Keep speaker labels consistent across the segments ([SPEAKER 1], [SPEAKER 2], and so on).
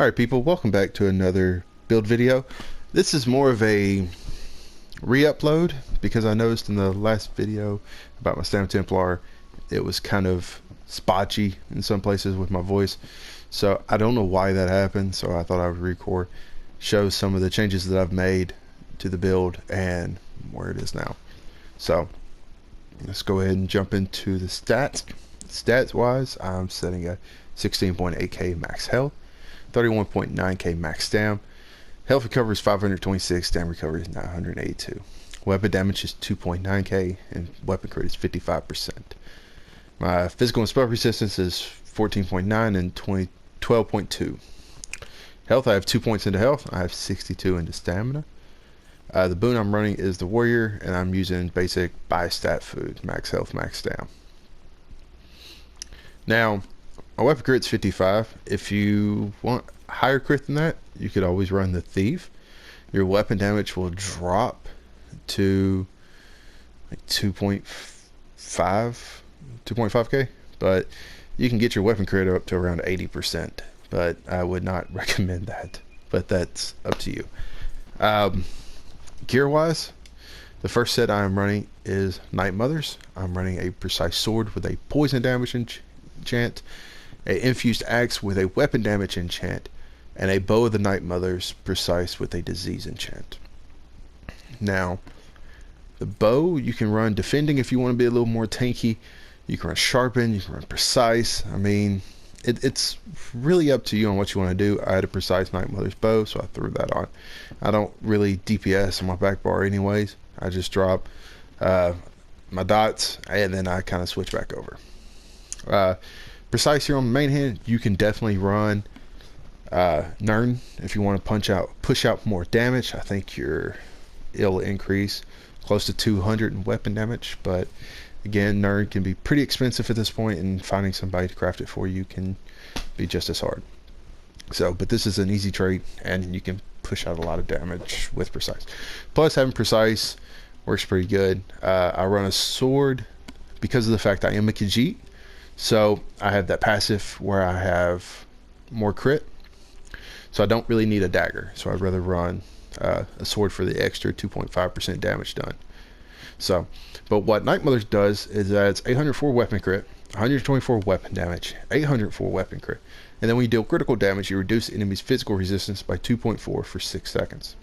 [SPEAKER 1] Alright people, welcome back to another build video. This is more of a re-upload because I noticed in the last video about my Stam Templar it was kind of spotchy in some places with my voice. So I don't know why that happened, so I thought I would record, show some of the changes that I've made to the build and where it is now. So let's go ahead and jump into the stats. Stats wise, I'm setting a 16.8k max health, 31.9k max stam. Health recovery is 526, stam recovery is 982. Weapon damage is 2.9k, and weapon crit is 55%. My physical and spell resistance is 14.9 and 12.2. Health, I have 2 points into health. I have 62 into stamina. The boon I'm running is the warrior, and I'm using basic buy stat food, max health, max stam. Now, my weapon crit's 55. If you want higher crit than that, you could always run the thief. Your weapon damage will drop to like 2.5k, but you can get your weapon crit up to around 80%, but I would not recommend that, but that's up to you. Gear wise, the first set I am running is Night Mothers. I'm running a precise sword with a poison damage enchant, a infused axe with a weapon damage enchant, and a bow of the Night Mothers precise with a disease enchant. Now, the bow you can run defending if you want to be a little more tanky. You can run sharpen, you can run precise. I mean, it's really up to you on what you want to do. I had a precise Night Mother's bow, so I threw that on. I don't really DPS on my back bar anyways. I just drop my dots and then I kind of switch back over. Precise here on the main hand, you can definitely run Nern if you want to push out more damage. I think it'll increase close to 200 in weapon damage, but again, Nern can be pretty expensive at this point, and finding somebody to craft it for you can be just as hard. So, but this is an easy trait, and you can push out a lot of damage with precise. Plus, having precise works pretty good. I run a sword because of the fact I am a Khajiit, so I have that passive where I have more crit. So I don't really need a dagger, so I'd rather run a sword for the extra 2.5% damage done. So, but what Night Mothers does is that it's 804 weapon crit, 124 weapon damage, 804 weapon crit, and then when you deal critical damage, you reduce enemy's physical resistance by 2.4 for 6 seconds.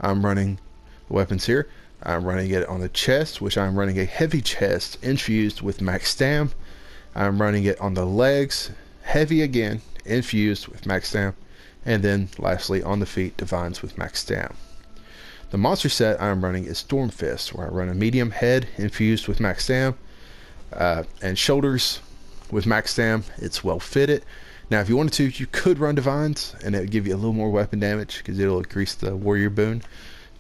[SPEAKER 1] I'm running the weapons here. I'm running it on the chest, which I'm running a heavy chest infused with max stam. I'm running it on the legs, heavy again, infused with max stam, and then lastly on the feet, divines with max stam. The monster set I'm running is Storm Fist, where I run a medium head infused with max stam, and shoulders with max stam. It's well fitted. Now if you wanted to, you could run divines and it would give you a little more weapon damage because it'll increase the warrior boon,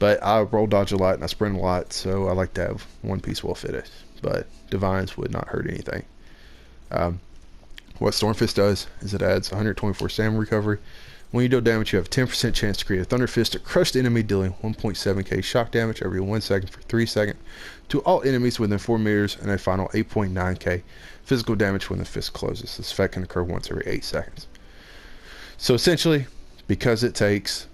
[SPEAKER 1] but I roll dodge a lot and I sprint a lot, so I like to have one piece well fitted, but divines would not hurt anything. What Storm Fist does is it adds 124 stamina recovery. When you deal damage, you have a 10% chance to create a Thunder Fist to crush the enemy, dealing 1.7k shock damage every 1 second for 3 seconds to all enemies within 4 meters, and a final 8.9k physical damage when the fist closes. This effect can occur once every 8 seconds. So essentially, because it takes,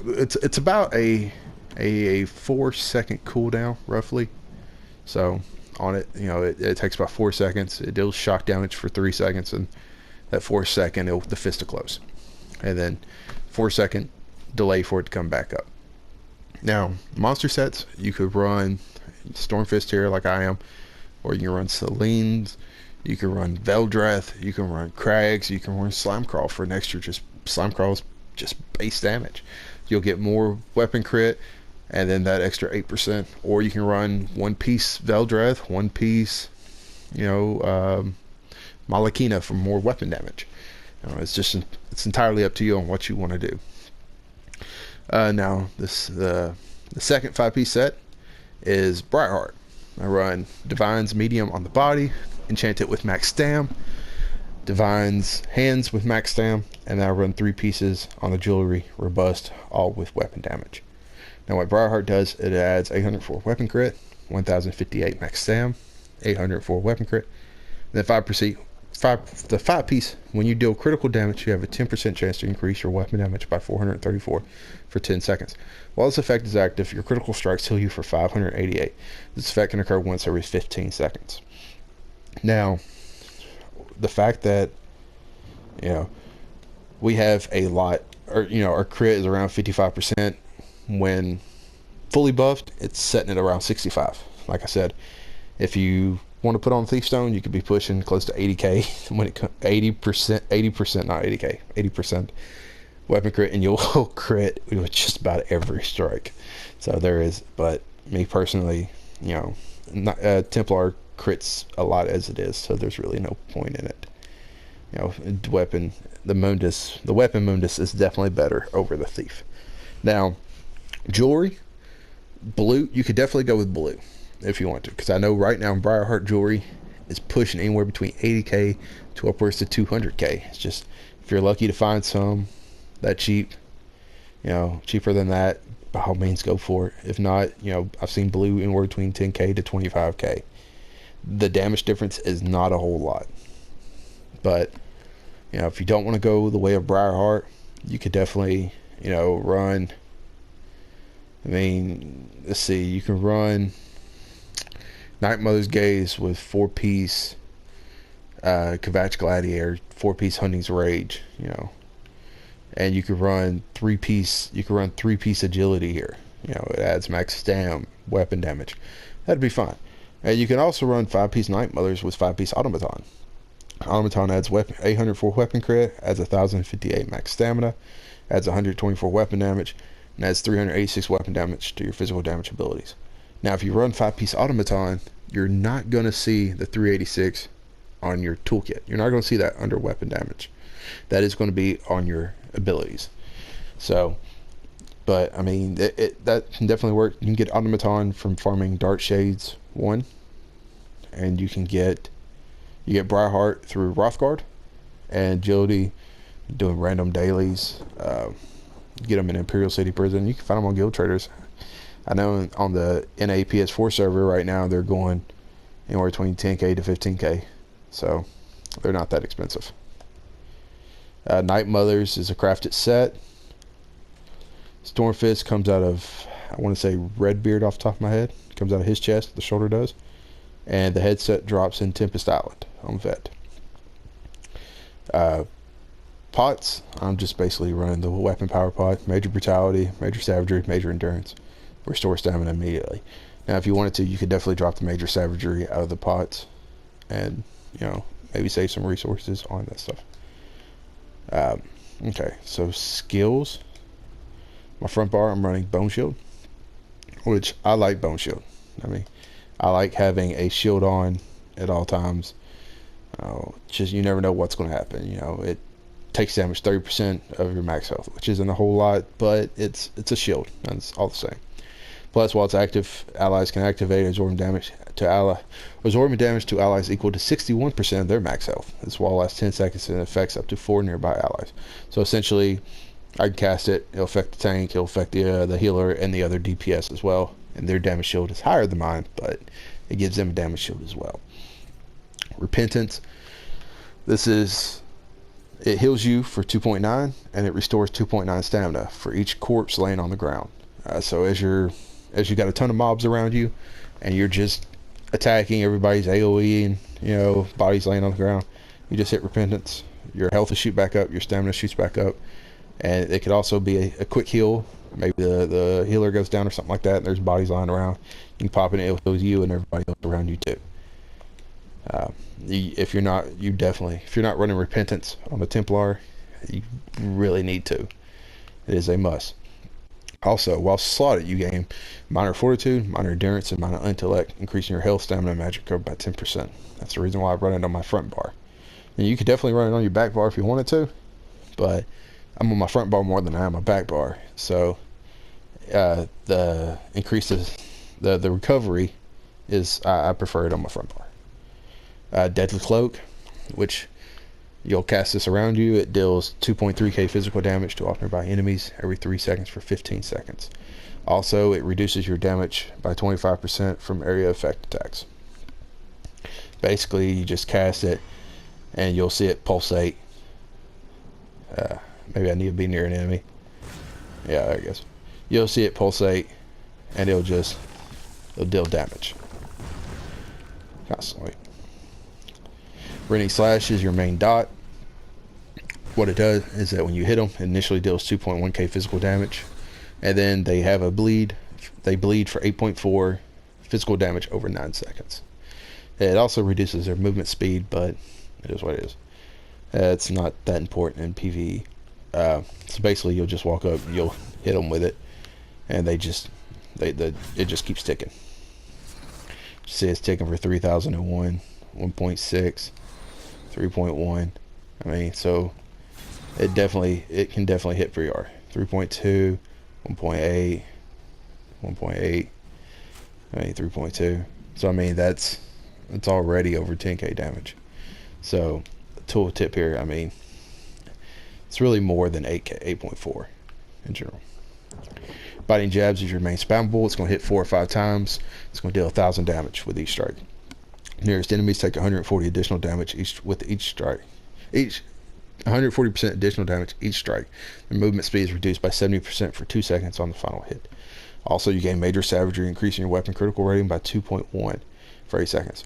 [SPEAKER 1] it's about a 4-second cooldown roughly. So on it, you know, it takes about 4 seconds. It deals shock damage for 3 seconds, and that 4th second, the fist to close. And then 4-second delay for it to come back up. Now, monster sets, you could run Storm Fist here like I am, or you can run Selene, you can run Veldrath, you can run Crags, you can run Slimecrawl for an extra, just Slimecrawl's just base damage. You'll get more weapon crit and then that extra 8%, or you can run one piece Veldrath, one piece, you know, Malakina for more weapon damage. It's entirely up to you on what you want to do. Now the second 5-piece set is Briarheart. I run Divine's medium on the body, enchant it with max stam, Divine's hands with max stam, and then I run 3 pieces on the jewelry, robust, all with weapon damage. Now what Briarheart does, it adds 804 weapon crit, 1058 max stam, 804 weapon crit, and then 5% the 5-piece, when you deal critical damage, you have a 10% chance to increase your weapon damage by 434 for 10 seconds. While this effect is active, your critical strikes heal you for 588. This effect can occur once every 15 seconds. Now, the fact that, you know, we have a lot, or, you know, our crit is around 55%. When fully buffed, it's setting at around 65. Like I said, if you want to put on Thief Stone, you could be pushing close to 80k when it comes 80%, not 80k, 80% weapon crit, and you'll crit with just about every strike. So there is, but me personally, you know, Templar crits a lot as it is, so there's really no point in it. You know, the weapon Mundus is definitely better over the Thief. Now, jewelry, blue, you could definitely go with blue if you want to, because I know right now Briarheart jewelry is pushing anywhere between 80k to upwards to 200k. It's just, if you're lucky to find some that cheap, you know, cheaper than that, by all means go for it. If not, you know, I've seen blue anywhere between 10k to 25k. The damage difference is not a whole lot, but you know, if you don't want to go the way of Briarheart, you could definitely, you know, run, I mean, let's see, you can run Night Mother's Gaze with 4-piece Kvatch Gladiator, 4-piece Hunting's Rage, you know, and you could run 3-piece Agility here. You know, it adds max stam, weapon damage. That'd be fine. And you can also run 5-piece Night Mothers with 5-piece Automaton. Automaton adds 804 weapon crit, adds 1058 max stamina, adds 124 weapon damage, and adds 386 weapon damage to your physical damage abilities. Now, if you run 5-piece Automaton, you're not going to see the 386 on your toolkit. You're not going to see that under weapon damage. That is going to be on your abilities. So, but I mean, that can definitely work. You can get Automaton from farming Dark Shades 1, and you get Briarheart through Rothgard, and Agility doing random dailies. Get them in Imperial City Prison. You can find them on Guild Traders. I know on the NA PS4 server right now they're going anywhere between 10k to 15k, so they're not that expensive. Night Mothers is a crafted set. Stormfist comes out of, I want to say Redbeard off the top of my head. Comes out of his chest, the shoulder does. And the headset drops in Tempest Island on Vet. Pots, I'm just basically running the weapon power pot. Major Brutality, Major Savagery, Major Endurance. Restore stamina immediately. Now, if you wanted to, you could definitely drop the Major Savagery out of the pots and, you know, maybe save some resources on that stuff. Okay, so skills. My front bar, I'm running Bone Shield, which I like Bone Shield. I mean, I like having a shield on at all times. Just, you never know what's going to happen. You know, it takes damage 30% of your max health, which isn't a whole lot, but it's a shield, and it's all the same. Plus, while it's active, allies can activate absorbing damage to allies equal to 61% of their max health. This wall lasts 10 seconds and affects up to 4 nearby allies. So essentially, I can cast it. It'll affect the tank. It'll affect the healer and the other DPS as well. And their damage shield is higher than mine, but it gives them a damage shield as well. Repentance. It heals you for 2.9, and it restores 2.9 stamina for each corpse laying on the ground. So as you got a ton of mobs around you, and you're just attacking everybody's AOE, and you know, bodies laying on the ground, you just hit Repentance. Your health will shoot back up. Your stamina shoots back up, and it could also be a quick heal. Maybe the healer goes down or something like that, and there's bodies lying around. You can pop in, it heals you and everybody else around you too. If you're not running Repentance on the Templar, you really need to. It is a must. Also, while slotted, you gain minor Fortitude, minor Endurance, and minor Intellect, increasing your health, stamina, and magic cover by 10%. That's the reason why I run it on my front bar. And you could definitely run it on your back bar if you wanted to, but I'm on my front bar more than I am my back bar. So the recovery is, I prefer it on my front bar. Deadly Cloak, which you'll cast this around you. It deals 2.3k physical damage to all nearby enemies every 3 seconds for 15 seconds. Also, it reduces your damage by 25% from area effect attacks. Basically, you just cast it, and you'll see it pulsate. Maybe I need to be near an enemy. Yeah, there it goes. You'll see it pulsate, and it'll deal damage constantly. Renting Slash is your main dot. What it does is that when you hit them, it initially deals 2.1k physical damage, and then they have a bleed. They bleed for 8.4 physical damage over 9 seconds. It also reduces their movement speed, but it is what it is. It's not that important in PVE. So basically, you'll just walk up, you'll hit them with it, and it just keeps ticking. See, it's ticking for 3001, 1.6, 3.1. I mean, so it can definitely hit pretty hard. 3.2, 1.8, 1.8. I mean, 3.2. So I mean, it's already over 10k damage. So the tool tip here, I mean, it's really more than 8k, 8.4 in general. Biting Jabs is your main spammable. It's going to hit 4 or 5 times. It's going to deal 1,000 damage with each strike. Nearest enemies take 140 additional damage with each strike. 140% additional damage each strike. The movement speed is reduced by 70% for 2 seconds on the final hit. Also, you gain Major Savagery, increasing your weapon critical rating by 2.1 for 8 seconds.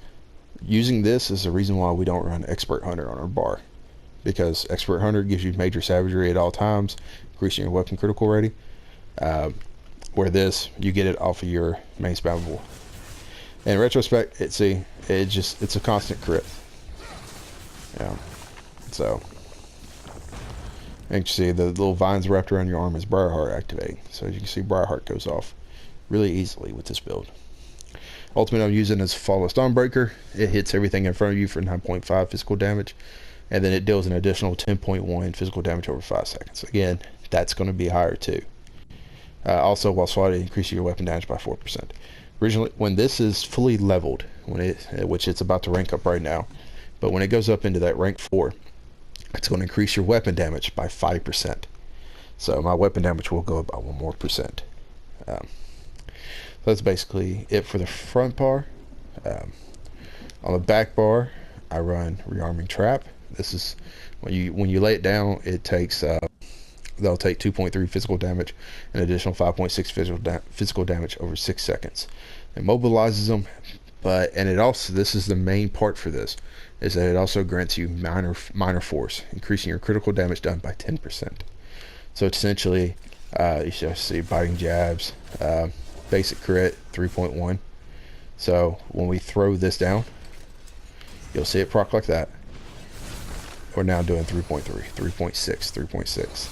[SPEAKER 1] Using this is the reason why we don't run Expert Hunter on our bar, because Expert Hunter gives you Major Savagery at all times, increasing your weapon critical rating. Where this, you get it off of your main spammable. In retrospect, it's a constant crit. Yeah. So, and you can see the little vines wrapped around your arm is Briarheart activating. So as you can see, Briarheart goes off really easily with this build. Ultimate I'm using is Flawless Dawnbreaker. It hits everything in front of you for 9.5 physical damage, and then it deals an additional 10.1 physical damage over 5 seconds. Again, that's going to be higher too. Also, while swatting, increase your weapon damage by 4%. Originally, when this is fully leveled, which it's about to rank up right now, but when it goes up into that rank 4, it's going to increase your weapon damage by 5%. So my weapon damage will go up by 1 more percent. That's basically it for the front bar. On the back bar, I run Rearming Trap. This is when you lay it down, it takes they'll take 2.3 physical damage, an additional 5.6 physical damage over 6 seconds. It mobilizes them, and it also, this is the main part for this, is that it also grants you minor force, increasing your critical damage done by 10%. So essentially, you should see Biting Jabs, basic crit 3.1. So when we throw this down, you'll see it proc like that. We're now doing 3.3, 3.6, 3.6,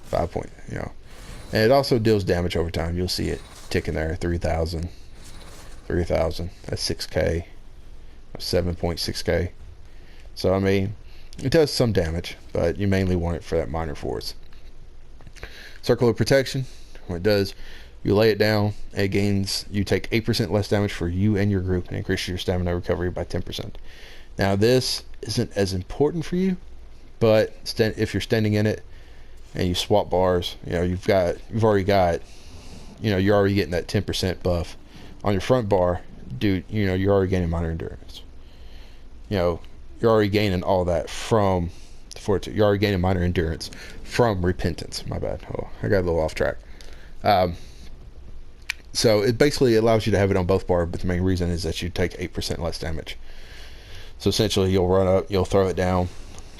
[SPEAKER 1] 5 point, and it also deals damage over time. You'll see it ticking there, 3,000, 3,000. That's 6k, 7.6k. So I mean, it does some damage, but you mainly want it for that minor force. Circle of Protection, what it does, you lay it down, you take 8% less damage for you and your group, and increases your stamina recovery by 10%. Now this isn't as important for you, but if you're standing in it and you swap bars, you've already got, you're already getting that 10% buff on your front bar, dude. You're already gaining minor endurance. You're already gaining all that from Fortitude. You're already gaining minor endurance from Repentance. My bad. Oh, I got a little off track. So it basically allows you to have it on both bars, but the main reason is that you take 8% less damage. So essentially, you'll run up, you'll throw it down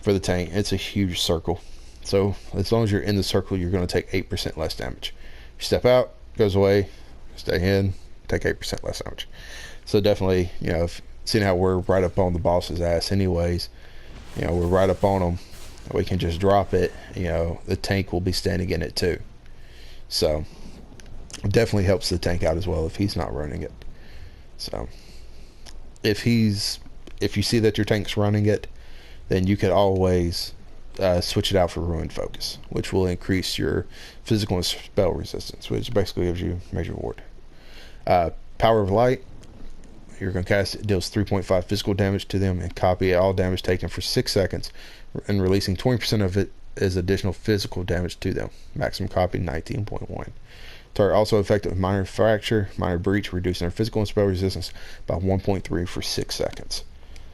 [SPEAKER 1] for the tank. It's a huge circle. So as long as you're in the circle, you're going to take 8% less damage. You step out, goes away, stay in, take 8% less damage. So definitely, seeing how we're right up on the boss's ass anyways, we're right up on them. We can just drop it. The tank will be standing in it too. So it definitely helps the tank out as well if he's not running it. So if you see that your tank's running it, then you could always switch it out for Ruined Focus, which will increase your physical and spell resistance, which basically gives you major ward. Power of Light, you're going to cast it, deals 3.5 physical damage to them, and copy all damage taken for 6 seconds, and releasing 20% of it as additional physical damage to them. Maximum copy 19.1. Target also effective with minor fracture, minor breach, reducing their physical and spell resistance by 1.3 for 6 seconds.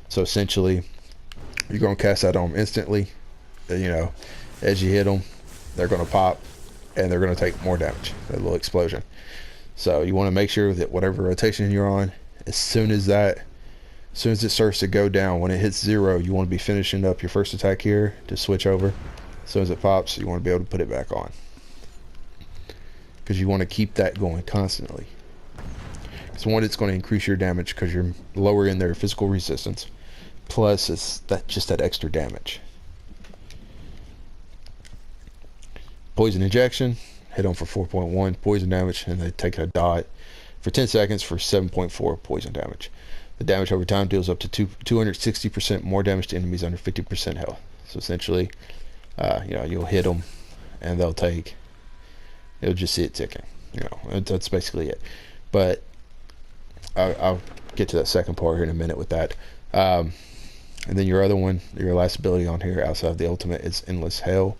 [SPEAKER 1] So essentially, you're going to cast that on them instantly. You know, as you hit them, they're going to pop, and they're going to take more damage. A little explosion. So you want to make sure that whatever rotation you're on, as soon as it starts to go down, when it hits 0, you want to be finishing up your first attack here to switch over. As soon as it pops, you want to be able to put it back on, because you want to keep that going constantly. Because one, it's going to increase your damage because you're lowering their physical resistance, plus it's just that extra damage. Poison injection, hit them for 4.1 poison damage, and they take a dot for 10 seconds for 7.4 poison damage. The damage over time deals up to 260% more damage to enemies under 50% health. So essentially, you know, you'll hit them, and you'll just see it ticking. You know, that's basically it. But I'll get to that second part here in a minute with that. And then your other one, your last ability on here outside of the ultimate, is Endless Hail,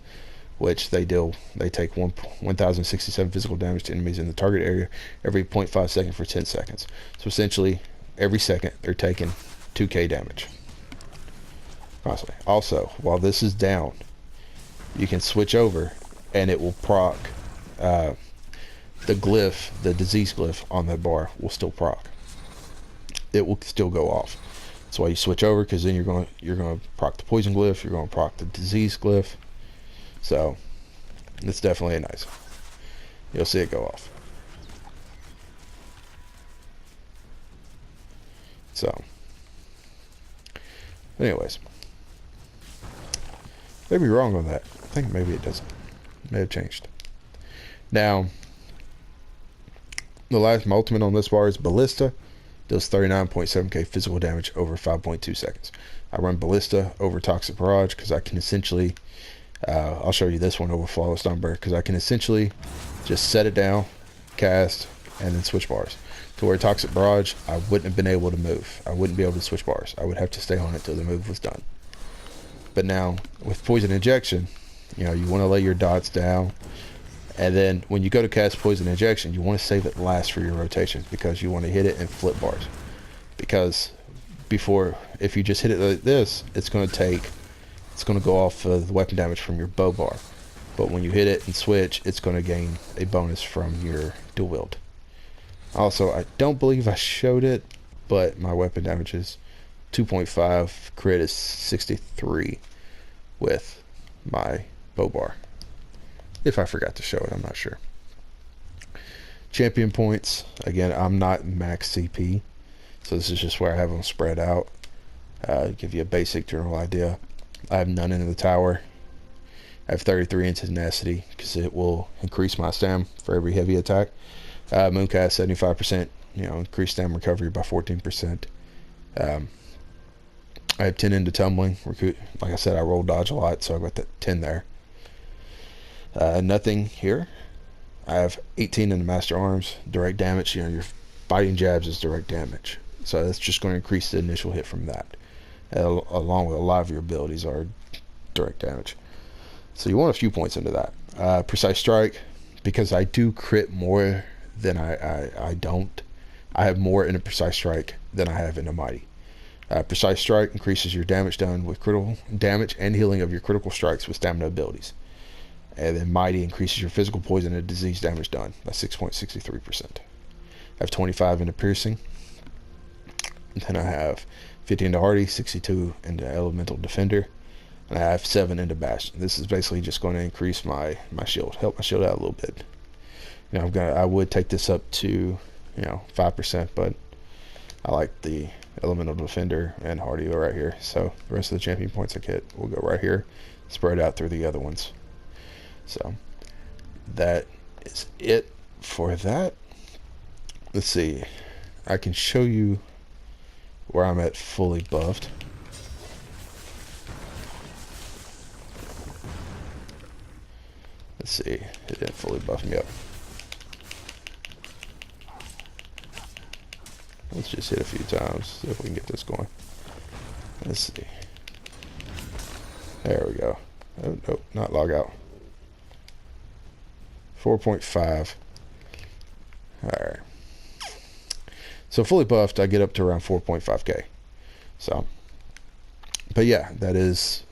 [SPEAKER 1] which they take 1,067 physical damage to enemies in the target area every 0.5 seconds for 10 seconds. So essentially, every second they're taking 2k damage constantly. Also, while this is down, you can switch over, and it will proc the glyph, the disease glyph on that bar will still proc. It will still go off. That's why you switch over, because then you're going to proc the poison glyph, you're going to proc the disease glyph. So it's definitely nice. You'll see it go off. So anyways, maybe wrong on that. I think maybe it doesn't. It may have changed. Now, the last ultimate on this bar is Ballista. Does 39.7k physical damage over 5.2 seconds. I run Ballista over Toxic Barrage because I can essentially, I'll show you this one over Flawless Number, because I can essentially just set it down, cast, and then switch bars. To where Toxic Barrage, I wouldn't have been able to move. I wouldn't be able to switch bars. I would have to stay on it till the move was done. But now, with Poison Injection, you know, you want to lay your dots down, and then when you go to cast Poison Injection, you want to save it last for your rotation, because you want to hit it and flip bars. Because if you just hit it like this, it's going to go off the weapon damage from your bow bar. But when you hit it and switch, it's going to gain a bonus from your dual wield. Also, I don't believe I showed it, but my weapon damage is 2.5, crit is 63 with my bow bar. If I forgot to show it, I'm not sure. Champion points, again, I'm not max CP, so this is just where I have them spread out. Give you a basic general idea. I have none in the tower. I have 33 in tenacity, because it will increase my stam for every heavy attack. Mooncast 75%, you know, increased stam recovery by 14%. I have 10 into tumbling. Like I said, I roll dodge a lot, so I got that 10 there. Nothing here. I have 18 in the master arms. Direct damage, you know, your biting jabs is direct damage, so that's just going to increase the initial hit from that, along with a lot of your abilities are direct damage. So you want a few points into that. Precise strike, because I do crit more than I don't. I have more in a precise strike than I have in a mighty. Precise strike increases your damage done with critical damage and healing of your critical strikes with stamina abilities. And then mighty increases your physical poison and disease damage done by 6.63%. I have 25 into piercing. And then I have 50 into hardy, 62 into elemental defender, and I have 7 into bastion. This is basically just going to increase my shield, help my shield out a little bit. You know, I would take this up to, you know, 5%, but I like the elemental defender and hardy right here. So the rest of the champion points I get will go right here, spread out through the other ones. So that is it for that. Let's see. I can show you where I'm at fully buffed. Let's see. It didn't fully buff me up. Let's just hit a few times, see if we can get this going. Let's see. There we go. Oh, nope, not log out. 4.5. Alright. So fully buffed, I get up to around 4.5k. So, But yeah, that is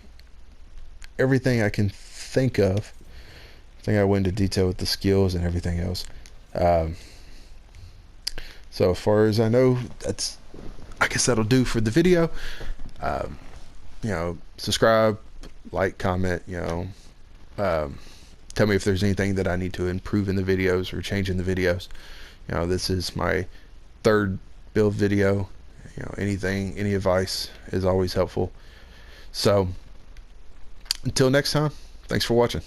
[SPEAKER 1] everything I can think of. I think I went into detail with the skills and everything else. Um, so as far as I know, I guess that'll do for the video. Um, subscribe, like, comment, um, tell me if there's anything that I need to improve in the videos or change in the videos. This is my third build video. Any advice is always helpful. So until next time, thanks for watching.